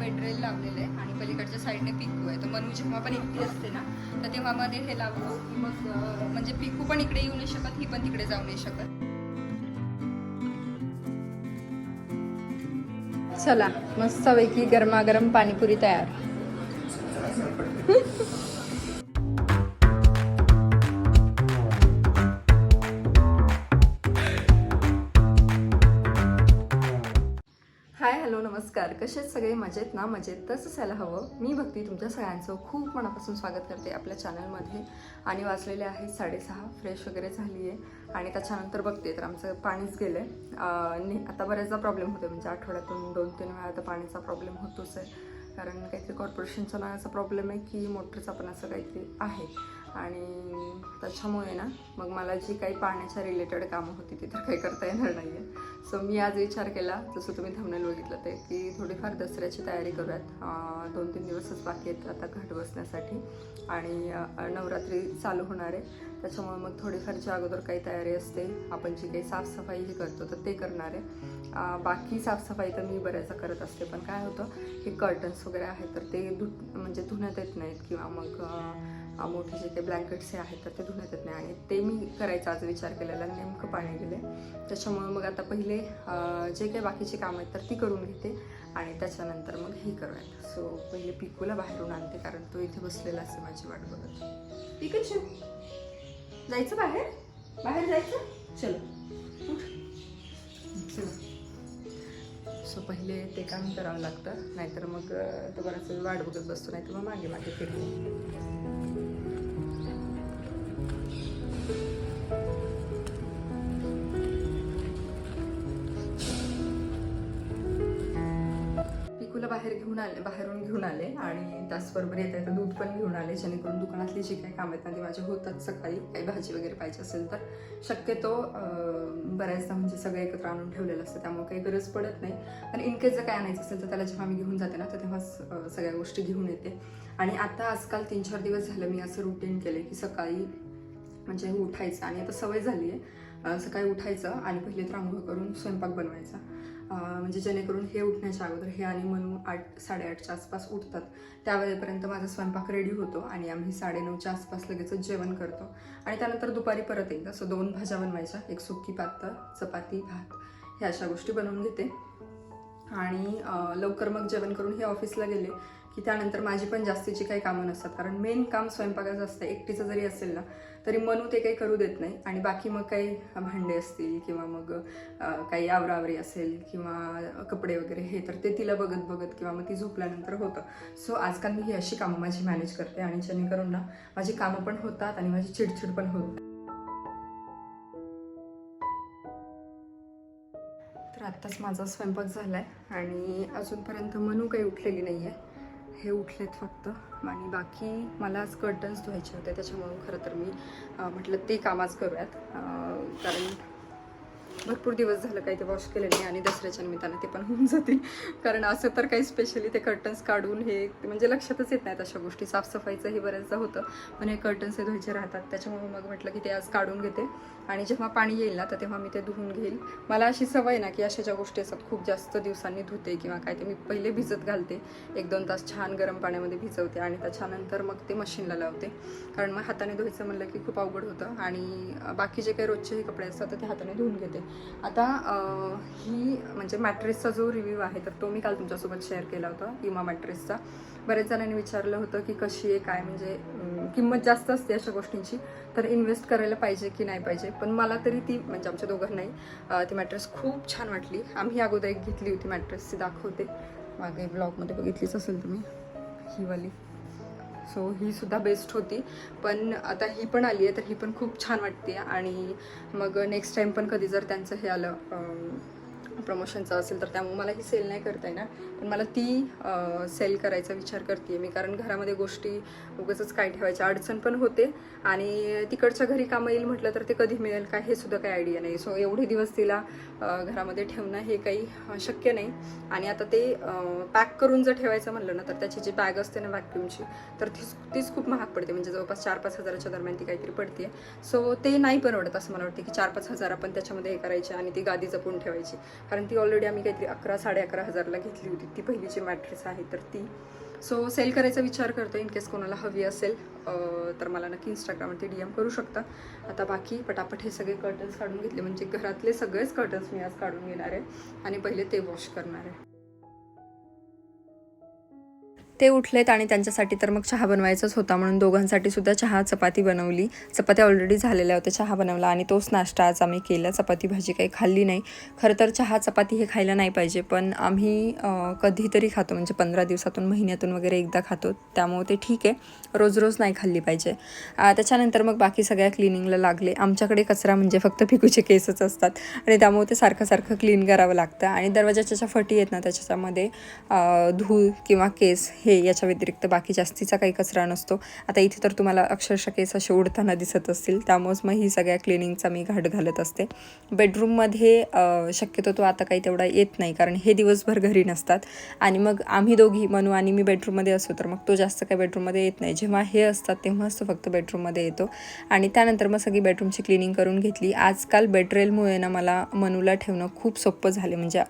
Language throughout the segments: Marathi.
बेड्रेल लावलेलं आहे आणि पलीकडच्या साईडने पिकू आहे. तर मनू जेव्हा पण एकटी असते ना तर तेव्हा मध्ये हे लावतो की मग म्हणजे पिकू पण इकडे येऊ नाही शकत, ही पण तिकडे जाऊ नाही शकत. चला मस्तपैकी गरमागरम पाणीपुरी तयार. हाय हॅलो नमस्कार, कसे सगळे? मजेत ना? मजेत तसं असायला हवं. मी भक्ती तुमच्या सगळ्यांचं खूप मनापासून स्वागत करते आपल्या चॅनलमध्ये. आणि वाजलेले आहे 6:30. फ्रेश वगैरे झाली आहे आणि त्याच्यानंतर बघते तर आमचं पाणीच गेलं आहे. आता बऱ्याचदा प्रॉब्लेम होतो, म्हणजे आठवड्यातून 2-3 वेळा तर पाणीचा प्रॉब्लेम होतोच आहे. कारण काहीतरी कॉर्पोरेशनचा नळाचा प्रॉब्लेम आहे की मोटरचा पण असं काहीतरी आहे. आणि त्याच्यामुळे ना मग मला जी काही पाण्याच्या रिलेटेड कामं होती ती तर काही करता येणार नाही आहे. सो मी आज विचार केला, जसं तुम्ही थंबनेल बघितलं ते, की थोडीफार दसऱ्याची तयारी करूयात. 2-3 दिवसच बाकी आहेत आता घट बसण्यासाठी आणि नवरात्री चालू होणार आहे. त्याच्यामुळे मग थोडीफार जी अगोदर काही तयारी असते, आपण जी काही साफसफाई ही करतो तर ते करणार आहे. बाकी साफसफाई तर मी बऱ्याचदा करत असते, पण काय होतं हे कर्टन्स वगैरे आहेत तर ते म्हणजे धुण्यात येत नाहीत किंवा मग मोठे जे काही ब्लँकेट्स आहेत तर ते धुण्यात येत नाही आणि ते मी करायचा आज विचार केलेला. नेमकं पाणी गेले, त्याच्यामुळे मग आता पहिले जे काही बाकीची कामं आहेत तर ती करून घेते आणि त्याच्यानंतर मग ही करूयात. सो पहिले पिकूला बाहेरून आणते, कारण तो इथे बसलेला असते माझी वाट बघत. पिकू जायचं बाहेर, बाहेर जायचं, चलो चला. सो पहिले ते काम करावं लागतं, नाहीतर मग तो बराच वेळ वाट बघत बसतो, नाहीतर मग मागे मागे फिरतो. बाहेरून घेऊन आले आणि त्याचबरोबर येता येतं दूध पण घेऊन आले, जेणेकरून दुकानातली जी काही कामं आहेत ना ती माझी होतात. सकाळी काही भाजी वगैरे पाहिजे असेल तर शक्यतो बऱ्याचदा म्हणजे सगळं एकत्र आणून ठेवलेलं असतं, त्यामुळे काही गरज पडत नाही. पण इनकेस जर काय आणायचं असेल तर त्याला जेव्हा मी घेऊन जाते ना तर तेव्हाच सगळ्या गोष्टी घेऊन येते. आणि आता आजकाल 3-4 दिवस झालं मी असं रुटीन केलं की सकाळी म्हणजे उठायचं, आणि आता सवय झाली आहे सकाळी उठायचं आणि पहिले तर आंघोळ करून स्वयंपाक बनवायचा. म्हणजे जेणेकरून हे उठण्याच्या अगोदर हे आणि मनू 8-8:30च्या आसपास उठतात, त्यावेळेपर्यंत माझा स्वयंपाक रेडी होतो आणि आम्ही 9:30च्या आसपास लगेचच जेवण करतो. आणि त्यानंतर दुपारी परत एकदा असं 2 भाज्या बनवायच्या, एक सुकी पातळ, चपाती, भात, ह्या अशा गोष्टी बनवून घेते. आणि लवकर मग जेवण करून हे ऑफिसला गेले की त्यानंतर माझी पण जास्तीची काही कामं नसतात, कारण मेन काम स्वयंपाकाचं असतं. एकटीचं जरी असेल ना तरी मनू ते काही करू देत नाही, आणि बाकी मग काही भांडे असतील किंवा मग काही आवरावरी असेल किंवा कपडे वगैरे हे तर ते तिला बघत बघत किंवा मग ती झोपल्यानंतर होतं. सो आजकाल मी ही अशी कामं माझी मॅनेज करते, आणि जेणेकरून ना माझी कामं पण होतात आणि माझी चिडचिड पण होत. तर आत्ताच माझा स्वयंपाक झाला आहे आणि अजूनपर्यंत मनू काही उठलेली नाही आहे. हे उठलेत फक्त, आणि बाकी मला आज कर्टन्स धुवायचे होते, त्याच्यामुळे खरं तर मी म्हटलं ते काम आज करूयात. कारण भरपूर दिवस झालं काही ते वॉश केले नाही आणि दसऱ्याच्या निमित्तानं ते पण होऊन जातील. कारण असं तर काही स्पेशली ते कर्टन्स काढून हे म्हणजे लक्षातच येत नाहीत अशा गोष्टी. साफसफाईचंही बऱ्याचदा होतं, पण हे कर्टन्स हे धुवायचे राहतात, त्याच्यामुळे मग म्हटलं की ते आज काढून घेते आणि जेव्हा पाणी येईल ना तर तेव्हा मी ते धुवून घेईल. मला अशी सवय ना की अशा ज्या गोष्टी असतात खूप जास्त दिवसांनी धुते किंवा काय, ते मी पहिले भिजत घालते, 1-2 तास छान गरम पाण्यामध्ये भिजवते आणि त्याच्यानंतर मग ते मशीनला लावते. कारण मग हाताने धुवायचं म्हणलं की खूप अवघड होतं, आणि बाकी जे काही रोजचेही कपडे असतात तर ते हाताने धुवून घेते. आता ही म्हणजे मॅट्रेसचा जो रिव्ह्यू आहे तर तो मी काल तुमच्यासोबत शेअर केला होता, इमा मॅट्रेसचा. बरेच जणांनी विचारलं होतं की कशी आहे काय, म्हणजे किंमत जास्त असते अशा गोष्टींची, तर इन्व्हेस्ट करायला पाहिजे की नाही पाहिजे. पण मला तरी ती म्हणजे आमच्या दोघांनाही ती मॅट्रेस खूप छान वाटली. आम्ही अगोदर एक घेतली होती मॅट्रेस, ती दाखवते मागे ब्लॉगमध्ये, बघितलीच असेल तुम्ही, ही वाली. सो ही सुद्धा बेस्ट होती, पण आता ही पण आली आहे तर ही पण खूप छान वाटते. आणि मग नेक्स्ट टाईम पण कधी जर त्यांचं हे आलं प्रमोशनचं असेल तर त्यामुळे मला ही सेल नाही करता येणार, पण मला ती सेल करायचा विचार करते मी. कारण घरामध्ये गोष्टी उगाचच काय ठेवायच्या, अडचण पण होते आणि तिकडच्या घरी कामं येईल म्हटलं तर ते कधी मिळेल काय हे सुद्धा काही आयडिया नाही. सो एवढे दिवस तिला घरामध्ये ठेवणं हे काही शक्य नाही. आणि आता ते पॅक करून जर ठेवायचं म्हणलं ना तर त्याची जी बॅग असते ना व्हॅक्यूमची, तर तीच खूप महाग पडते, म्हणजे जवळपास 4-5 हजाराच्या दरम्यान ती काहीतरी पडते. सो ते नाही परवडत असं मला वाटतं की 4-5 हजार आपण त्याच्यामध्ये हे करायचे आणि ती गादी जपून ठेवायची. कारण ती ऑलरेडी आम्ही काहीतरी 11,000-11,500ला घेतली होती. ती पहिलीची मॅट्रेस आहे तर ती. सो सेल करायचा विचार करतो. इन केस कोणाला हवी असेल तर मला नक्की इंस्टाग्रामवरती DM करू शकता. आता बाकी पटापट हे सगळे कर्टन्स काढून घेतले, म्हणजे घरातले सगळेच कर्टन्स मी आज काढून घेणार आहे आणि पहिले ते वॉश करणार आहे. ते उठलेत आणि त्यांच्यासाठी तर मग चहा बनवायचाच होता, म्हणून दोघांसाठी सुद्धा चहा चपाती बनवली. चपात्या ऑलरेडी झालेल्या होत्या, चहा बनवला आणि तोच नाश्ता आज आम्ही केला. चपाती भाजी काही खाल्ली नाही. खरं तर चहा चपाती हे खायला नाही पाहिजे, पण आम्ही कधीतरी खातो, म्हणजे 15 दिवसातून महिन्यातून वगैरे एकदा खातो, त्यामुळे ते ठीक आहे. रोज रोज नाही खाल्ली पाहिजे. त्याच्यानंतर मग बाकी सगळ्या क्लिनिंगला लागले. आमच्याकडे कचरा म्हणजे फक्त पिकूचे केसच असतात आणि त्यामुळे ते सारखं सारखं क्लीन करावं लागतं. आणि दरवाजाच्या ज्या फटी आहेत ना त्याच्यामध्ये धूळ किंवा केस हे याच्या व्यतिरिक्त बाकी जास्तीचा काही कचरा नसतो. आता इथे तर तुम्हाला अक्षरशः केस असे उडताना दिसत असतील, त्यामुळेच मग ही सगळ्या क्लिनिंगचा मी घाट घालत असते. बेडरूममध्ये शक्यतो तो आता काही तेवढा येत नाही, कारण हे दिवसभर घरी नसतात आणि मग आम्ही दोघी, मनू आणि मी बेडरूममध्ये असतो, तर मग तो जास्त काही बेडरूममध्ये येत नाही. जेव्हा हे असतात तेव्हाच तो फक्त बेडरूममध्ये येतो. आणि त्यानंतर मग सगळी बेडरूमची क्लिनिंग करून घेतली. आजकाल बेडरेलमुळे ना मला मनूला ठेवणं खूप सोपं झाले, म्हणजे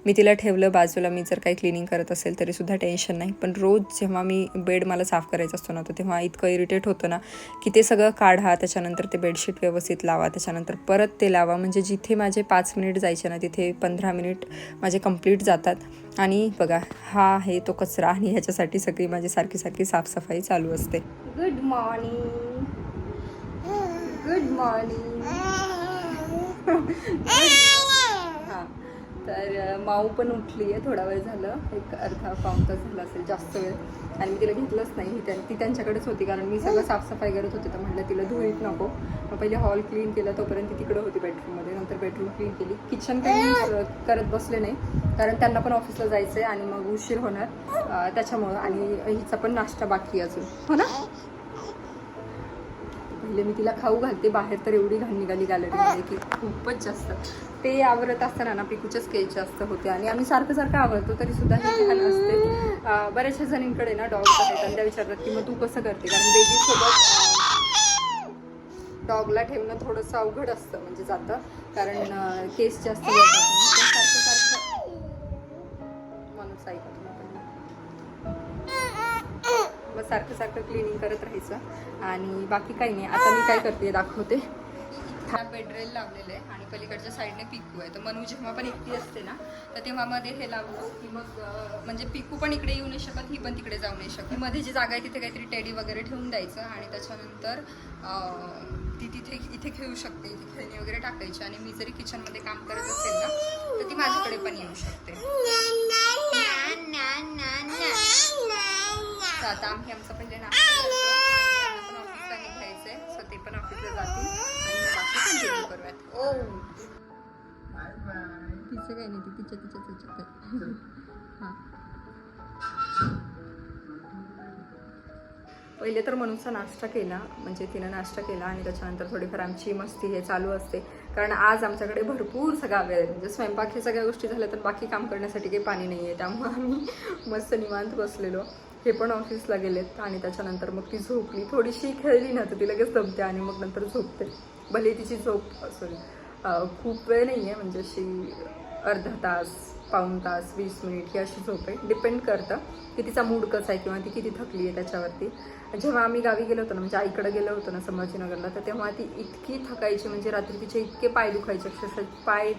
मी तिला ठेवलं बाजूला, मी जर काही क्लिनिंग करत असेल तरीसुद्धा टेन्शन नाही. पण रोज जेव्हा मी बेड मला साफ करायचा असतो ना, तेव्हा इतकं इरिटेट होतं ना की ते सगळं काढा, त्याच्यानंतर ते बेडशीट व्यवस्थित लावा, त्याच्यानंतर परत ते लावा. म्हणजे जिथे माझे 5 मिनिट जायचे ना तिथे 15 मिनिट माझे कंप्लीट जातात. आणि बघा हा आहे तो कचरा आणि ह्याच्यासाठी सगळी माझी सारखी सारखी साफसफाई चालू असते. Good morning, good morning. हां, तर माऊ पण उठली आहे. थोडा वेळ झालं, एक अर्धा पाऊण तास झाला असेल, जास्त वेळ. आणि मी तिला घेतलंच नाही, ती त्यांच्याकडेच होती, कारण मी सगळं साफसफाई करत होते. तर म्हटलं तिला धुळीत नको. मग पहिले हॉल क्लीन केला, तोपर्यंत ती तिकडं होती बेडरूममध्ये. नंतर बेडरूम क्लीन केली. किचन काही करत बसले नाही, कारण त्यांना पण ऑफिसला जायचं आहे आणि मग उशीर होणार त्याच्यामुळं. आणि हिचा पण नाश्ता बाकी अजून, हो ना. पहिले मी तिला खाऊ घालते. बाहेर तर एवढी घाण निघाली गॅलरीमध्ये की खूपच जास्त. ते आवरत असताना ना पिकूचेच केस जास्त होते आणि आम्ही सारखं सारखं आवरतो तरी सुद्धा हे घाण असते. बऱ्याचशा जणींकडे ना डॉग्स आहेत आणि त्या विचारतात की मग तू कसं करते, कारण बेबीसोबत डॉगला ठेवणं थोडंसं अवघड असतं, म्हणजे जातं, कारण केस जास्त सारखं सारखं म्हणून ऐकत मग सारखं सारखं क्लिनिंग करत राहायचं. आणि बाकी काही नाही. आता मी काय करते दाखवते. हा बेडरेल लावलेलं आहे आणि पलीकडच्या साईडने पिकू आहे. तर मनू जेव्हा पण एकटी असते ना तर तेव्हा मध्ये हे लावलं की मग म्हणजे पिकू पण इकडे येऊ नाही शकत, ही पण तिकडे जाऊ नाही शकत. मध्ये जी जागा आहे तिथे काहीतरी टेडी वगैरे ठेवून द्यायचं आणि त्याच्यानंतर ती इथे खेळू शकते. इथे खेळणी वगैरे टाकायची आणि मी जरी किचनमध्ये काम करत असेल ना तर ती माझ्याकडे पण येऊ शकते. आता आम्ही आमचं पहिले नाश्ता करतो आणि पण ऑफिसला निघायचंय, सो ते पण ऑफिसला जातील आणि बाकी कंटिन्यू करूयात. ओ तिचं काही नाही, ती तिच्या हां. पहिले तर मनूचा नाश्ता केला, म्हणजे तिनं नाश्ता केला आणि त्याच्यानंतर थोडीफार आमची मस्ती हे चालू असते, कारण आज आमच्याकडे भरपूर सगळा वेळ आहे. म्हणजे स्वयंपाक हे सगळ्या गोष्टी झाल्या तर बाकी काम करण्यासाठी काही पाणी नाही आहे, त्यामुळे आम्ही मस्त निवांत बसलेलो. हे पण ऑफिसला गेलेत आणि त्याच्यानंतर मग ती झोपली. थोडीशी खेळली ना तर ती लगेच दमते आणि मग नंतर झोपते. भले तिची झोप खूप वेळ नाही आहे, म्हणजे अशी अर्धा तास, पाऊण तास, 20 मिनिट ही अशी झोप आहे. डिपेंड करतं की तिचा मूड कसा आहे किंवा ती किती थकली आहे त्याच्यावरती. जेव्हा आम्ही गावी गेलो होतो ना, म्हणजे आईकडे गेलो होतो ना संभाजीनगरला, तर तेव्हा ती इतकी थकायची, म्हणजे रात्री तिचे इतके पाय दुखायचे, अक्षरशः पाय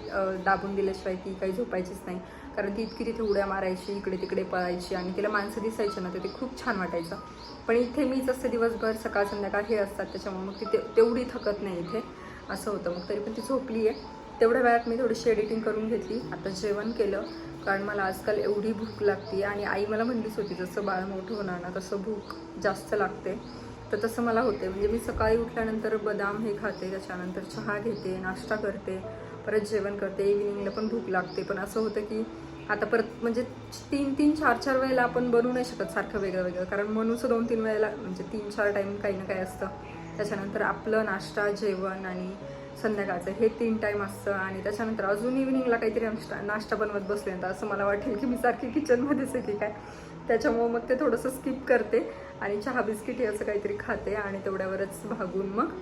दाबून दिल्याशिवाय ती काही झोपायचीच नाही, कारण ती इतकी तिथे उड्या मारायची, इकडे तिकडे पळायची आणि तिला माणसं दिसायची ना तर ते खूप छान वाटायचं. पण इथे मीच असते दिवसभर, सकाळ संध्याकाळ हे असतात, त्याच्यामुळे मग ती तेवढी थकत नाही इथे, असं होतं. मग तरी पण ती झोपली आहे. तेवढ्या वेळात मी थोडीशी एडिटिंग करून घेतली. आता जेवण केलं, कारण मला आजकाल एवढी भूक लागते आणि आई मला म्हणलीच होती जसं बाळ मोठं होणार ना तसं भूक जास्त लागते. तर तसं मला होते, म्हणजे मी सकाळी उठल्यानंतर बदाम हे खाते, त्याच्यानंतर चहा घेते, नाश्ता करते, परत जेवण करते, इव्हिनिंगला पण भूक लागते. पण असं होतं की आता परत म्हणजे 3-3, 4-4 वेळेला आपण बनवू नाही शकत सारखं वेगळं वेगळं, कारण मनूचं 2-3 वेळेला म्हणजे 3-4 टाईम काही ना काही असतं. त्याच्यानंतर आपलं नाश्ता, जेवण आणि संध्याकाळचं हे 3 टाईम असतं आणि त्याच्यानंतर अजून इव्हिनिंगला काहीतरी नाश्ता बनवत बसले तर असं मला वाटेल की मी सारखी किचनमध्येच आहे की काय. त्याच्यामुळं मग ते थोडंसं स्किप करते आणि चहा बिस्किट हे असं काहीतरी खाते आणि तेवढ्यावरच भागून मग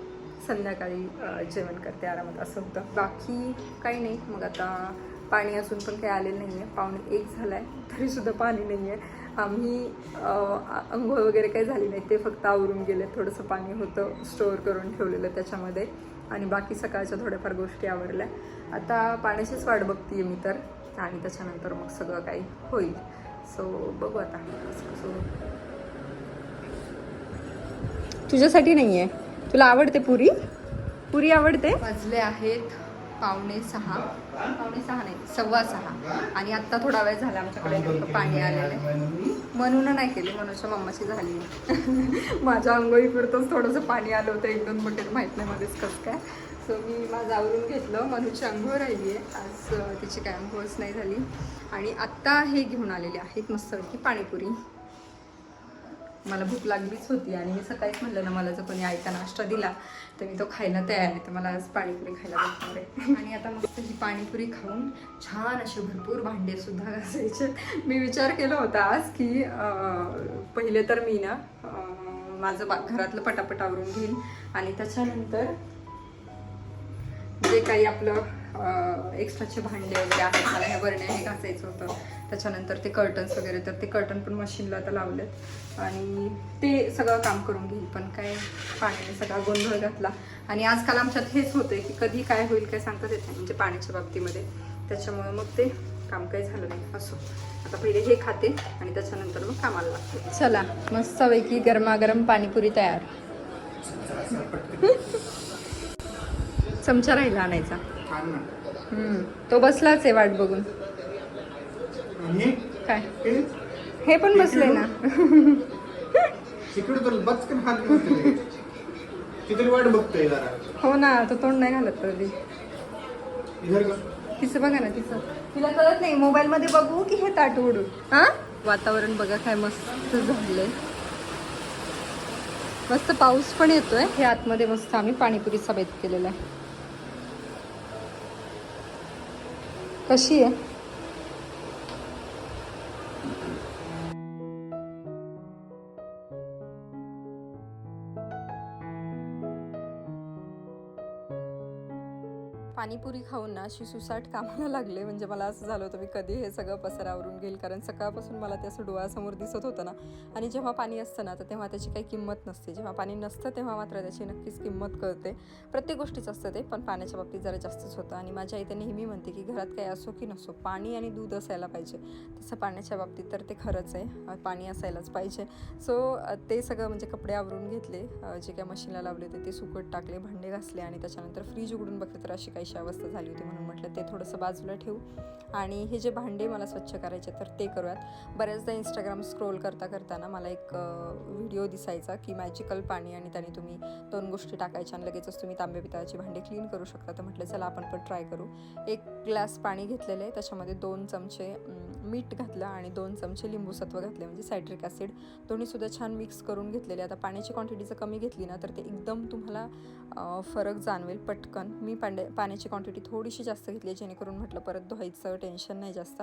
संध्याकाळी जेवण करते आरामात, असं होतं. बाकी काही नाही. मग आता पाणी अजून पण काही आलेलं नाही आहे. 1:45 झाला आहे तरीसुद्धा पाणी नाही आहे. आम्ही अंघोळ वगैरे काही झाली नाही, ते फक्त आवरून गेले. थोडंसं पाणी होतं स्टोअर करून ठेवलेलं त्याच्यामध्ये, आणि बाकी सकाळच्या थोड्याफार गोष्टी आवरल्या. आता पाण्याचीच वाट बघते मी तर, आणि त्याच्यानंतर मग सगळं काही होईल. सो बघू आता कसं कसं. तुझ्यासाठी नाही आहे, तुला आवडते पुरी? पुरी आवडते. वाजले आहेत 5:45, 5:45 नाही 6:15, आणि आत्ता थोडा वेळ झाला आमच्याकडे नेमकं पाणी आलेलं आहे. म्हणून नाही केली, मनूच्या मम्माची झाली. माझ्या आंघोळीपुरतंच थोडंसं पाणी आलं होतं, 1-2 बकेट, माहीत नाही मध्येच कसं काय. सो मी माझं आवरून घेतलं. मनूची आंघोळ राहिली आहे, आज तिची काय आंघोळच नाही झाली. आणि आत्ता हे घेऊन आलेले आहेत मस्तपैकी पाणीपुरी. मला भूक लागलीच होती, आणि मी सकाळीच म्हटलं ना, मला जर कोणी आयता नाश्ता दिला तर मी तो खायला तयार आहे. तर मला आज पाणीपुरी खायला भेटणार आहे. आणि आता मस्त ही पाणीपुरी खाऊन छान असे भरपूर भांडेसुद्धा घासायचे. मी विचार केला होता आज की पहिले तर मी ना माझं घरातलं पटापट आवरून घेईन, आणि त्याच्यानंतर जे काही आपलं एक्स्ट्राचे भांडे वगैरे आहेत, मला ह्या बरण्या हे घासायचं होतं. त्याच्यानंतर ते कर्टन्स वगैरे, तर ते कर्टन पण मशीनला आता लावलेत, आणि ते सगळं काम करून घेईल. पण काय पाण्याने सगळा गोंधळ घातला. आणि आजकाल आमच्यात हेच होतंय की कधी काय होईल काय सांगता येत नाही, म्हणजे पाण्याच्या बाबतीमध्ये. त्याच्यामुळं मग ते काम काही झालं नाही. असो, आता पहिले हे खाते आणि त्याच्यानंतर मग कामाला लागते. चला, मस्तपैकी गरमागरम पाणीपुरी तयार. चमचा राहिला आणायचा. तो बसलाच आहे वाट बघून. काय हे पण बसले ना. हो ना, तो तोंड नाही घालत कधी. तिचं बघा ना, तिला कळत नाही. मोबाईल मध्ये बघू की हे ताट उडू. हा, वातावरण बघा काय मस्त झालंय. मस्त पाऊस पण येतोय. हे आतमध्ये मस्त आम्ही पाणीपुरीचा बेत केलेला आहे. कशी आहे? पाणीपुरी खाऊन ना अशी सुसाट कामाला लागले. म्हणजे मला असं झालं होतं मी कधी हे सगळं पसारावरून घेईल, कारण सकाळपासून मला ते असं डोळ्यासमोर दिसत होतं ना. आणि जेव्हा पाणी असतं ना तर तेव्हा त्याची काही किंमत नसते, जेव्हा पाणी नसतं तेव्हा मात्र त्याची नक्कीच किंमत कळते. प्रत्येक गोष्टीच असतं ते, पण पाण्याच्या बाबतीत जरा जास्तच होतं. आणि माझ्या इथे नेहमी म्हणते की घरात काही असो की नसो, पाणी आणि दूध असायला पाहिजे. तसं पाण्याच्या बाबतीत तर ते खरंच आहे, पाणी असायलाच पाहिजे. सो ते सगळं म्हणजे कपडे आवरून घेतले, जे काय मशीनला लावले ते सुकट टाकले, भांडे घासले, आणि त्याच्यानंतर फ्रीज उघडून बघते तर अशी काहीशी अवस्था झाली होती. म्हणून म्हटलं ते थोडंसं बाजूला ठेवू, आणि हे जे भांडे मला स्वच्छ करायचे तर ते करूयात. बऱ्याचदा इंस्टाग्राम स्क्रोल करताना मला एक व्हिडिओ दिसायचा की मॅजिकल पाणी, आणि त्याने तुम्ही 2 गोष्टी टाकायच्या आणि लगेचच तुम्ही तांबे पितळाची भांडी क्लीन करू शकता. तर म्हटलं चला आपण पण ट्राय करू. 1 ग्लास पाणी घेतलेलं आहे, त्याच्यामध्ये 2 चमचे मीठ घातलं आणि 2 चमचे लिंबूसत्व घातले, म्हणजे सायट्रिक ॲसिड. दोन्हीसुद्धा छान मिक्स करून घेतलेले. आता पाण्याची क्वांटिटी जर कमी घेतली ना तर ते एकदम तुम्हाला फरक जाणवेल पटकन. मी पाण्याची क्वांटिटी थोडीशी जास्त घेतली, जेणेकरून म्हटलं परत धुवायचं टेन्शन नाही जास्त,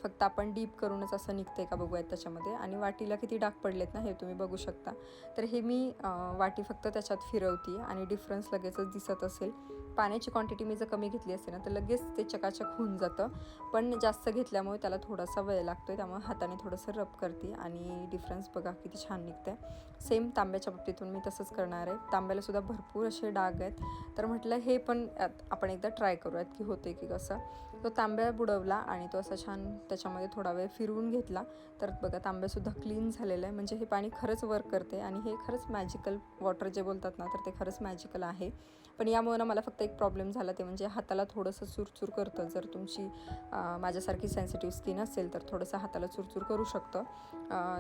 फक्त आपण डीप करूनच असं निघतंय का बघूयात त्याच्यामध्ये. आणि वाटीला किती डाग पडलेत ना हे तुम्ही बघू शकता. तर हे मी वाटी फक्त त्याच्यात फिरवते आणि डिफरन्स लगेचच दिसत असेल. पाण्याची क्वांटिटी मी जर कमी घेतली असते ना तर लगेच ते चकाचक होऊन जातं, पण जास्त घेतल्यामुळे त्याला थोडासा वेळ लागतो, त्यामुळे हाताने थोडंसं रब करते आणि डिफरन्स बघा किती छान निघतंय. सेम तांब्याच्या बाबतीतून मी तसंच करणार आहे. तांब्याला सुद्धा भरपूर असे डाग आहेत, तर म्हटलं हे पण आपण एकदा ट्राय करूयात की होते की कसं. तो तांब्या बुडवला आणि तो असा छान त्याच्यामध्ये थोडा वेळ फिरवून घेतला, तर बघा तांब्यासुद्धा क्लीन झालेला आहे. म्हणजे हे पाणी खरंच वर्क करते आणि हे खरंच मॅजिकल वॉटर जे बोलतात ना तर ते खरंच मॅजिकल आहे. पण यामुळे ना मला फक्त एक प्रॉब्लेम झाला, ते म्हणजे हाताला थोडंसं चुरचूर करतं. जर तुमची माझ्यासारखी सेन्सिटिव्ह स्किन असेल तर थोडंसं हाताला चुरचूर करू शकतं.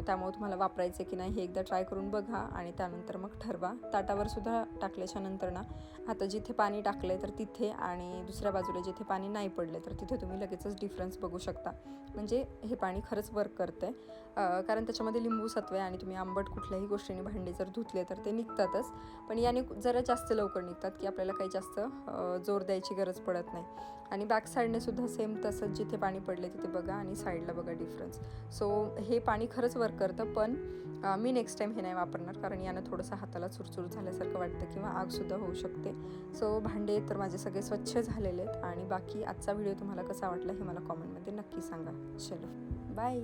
त्यामुळे तुम्हाला वापरायचं की नाही हे एकदा ट्राय करून बघा आणि त्यानंतर मग ठरवा. ताटावर सुद्धा टाकल्याच्या नंतर ना आता जिथे पाणी टाकलं आहे तर तिथे आणि दुसऱ्या बाजूला जिथे पाणी नाही पडलं तर तिथे तुम्ही लगेचच डिफरन्स बघू शकता. म्हणजे हे पाणी खरंच वर्क करतं आहे, कारण त्याच्यामध्ये लिंबू सत्व आहे आणि तुम्ही आंबट कुठल्याही गोष्टीने भांडे जर धुतले तर ते निघतातच. पण याने जरा जास्त लवकर निघतात की आपल्याला काही जास्त जोर द्यायची गरज पडत नाही. आणि बॅक साईडने सुद्धा सेम तसंच जिथे पाणी पडले तिथे बघा आणि साईडला बघा डिफरन्स. सो हे पाणी खरंच वर्क करतं, पण मी नेक्स्ट टाईम हे नाही वापरणार कारण यानं थोडंसं हाताला चुरचूर झाल्यासारखं वाटतं किंवा आगसुद्धा होऊ शकते. सो भांडे तर माझे सगळे स्वच्छ झालेले आहेत. आणि बाकी आजचा व्हिडिओ तुम्हाला कसा वाटला हे मला कॉमेंटमध्ये नक्की सांगा. चलो बाय.